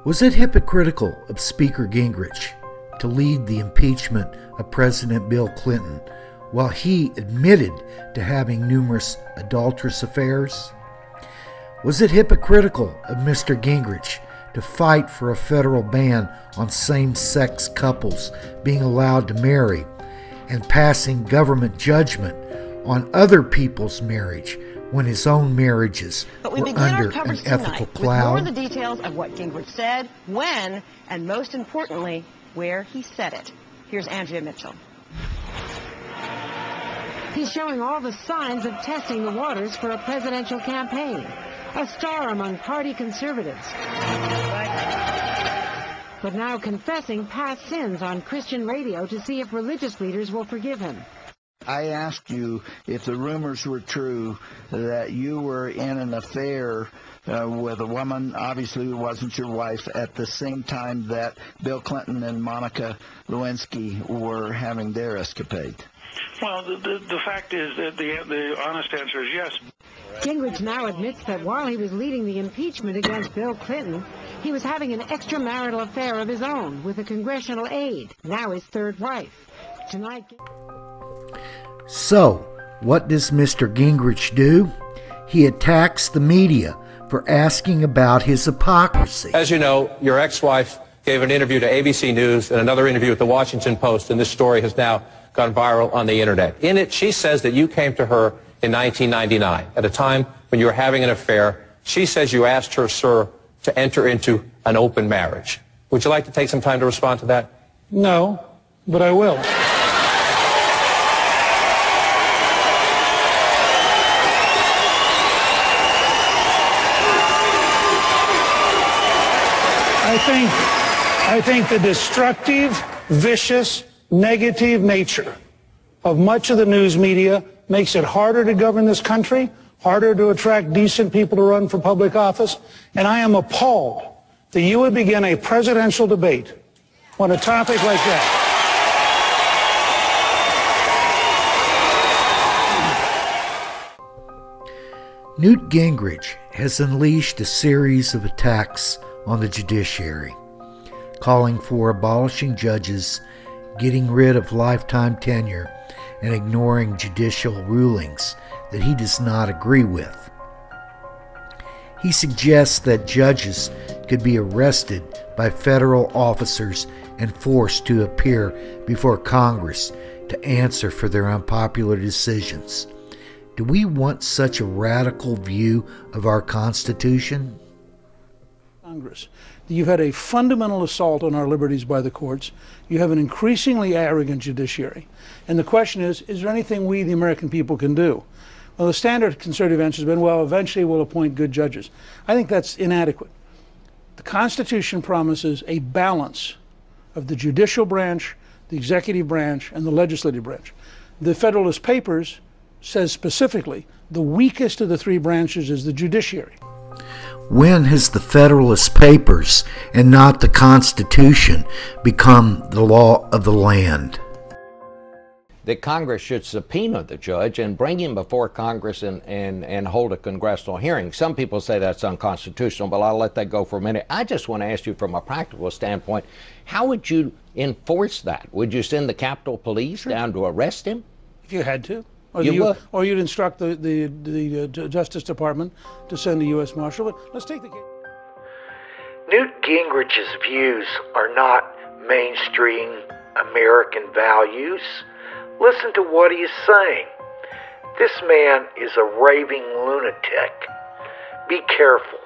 Was it hypocritical of Speaker Gingrich to lead the impeachment of President Bill Clinton while he admitted to having numerous adulterous affairs? Was it hypocritical of Mr. Gingrich to fight for a federal ban on same-sex couples being allowed to marry and passing government judgment on other people's marriage when his own marriages were under an ethical cloud? With more of the details of what Gingrich said, when, and most importantly, where he said it. Here's Andrea Mitchell. He's showing all the signs of testing the waters for a presidential campaign. A star among party conservatives. But now confessing past sins on Christian radio to see if religious leaders will forgive him. I asked you if the rumors were true that you were in an affair with a woman, obviously who wasn't your wife, at the same time that Bill Clinton and Monica Lewinsky were having their escapade. Well, the fact is that the honest answer is yes. Gingrich now admits that while he was leading the impeachment against Bill Clinton, he was having an extramarital affair of his own with a congressional aide, now his third wife. Tonight. So, what does Mr. Gingrich do? He attacks the media for asking about his hypocrisy. As you know, your ex-wife gave an interview to ABC News and another interview with the Washington Post, and this story has now gone viral on the internet. In it, she says that you came to her in 1999, at a time when you were having an affair. She says you asked her, sir, to enter into an open marriage. Would you like to take some time to respond to that? No, but I will. I think the destructive, vicious, negative nature of much of the news media makes it harder to govern this country, harder to attract decent people to run for public office, and I am appalled that you would begin a presidential debate on a topic like that. Newt Gingrich has unleashed a series of attacks on the judiciary, calling for abolishing judges, getting rid of lifetime tenure, and ignoring judicial rulings that he does not agree with. He suggests that judges could be arrested by federal officers and forced to appear before Congress to answer for their unpopular decisions. Do we want such a radical view of our Constitution? Congress. You've had a fundamental assault on our liberties by the courts. You have an increasingly arrogant judiciary. And the question is there anything we, the American people, can do? Well, the standard conservative answer has been, well, eventually we'll appoint good judges. I think that's inadequate. The Constitution promises a balance of the judicial branch, the executive branch, and the legislative branch. The Federalist Papers says specifically the weakest of the three branches is the judiciary. When has the Federalist Papers and not the Constitution become the law of the land? That Congress should subpoena the judge and bring him before Congress and hold a congressional hearing. Some people say that's unconstitutional, but I'll let that go for a minute. I just want to ask you from a practical standpoint, how would you enforce that? Would you send the Capitol Police down to arrest him? If you had to. Or you'd instruct the Justice Department to send a U.S. Marshal. But let's take the case. Newt Gingrich's views are not mainstream American values. Listen to what he is saying. This man is a raving lunatic. Be careful.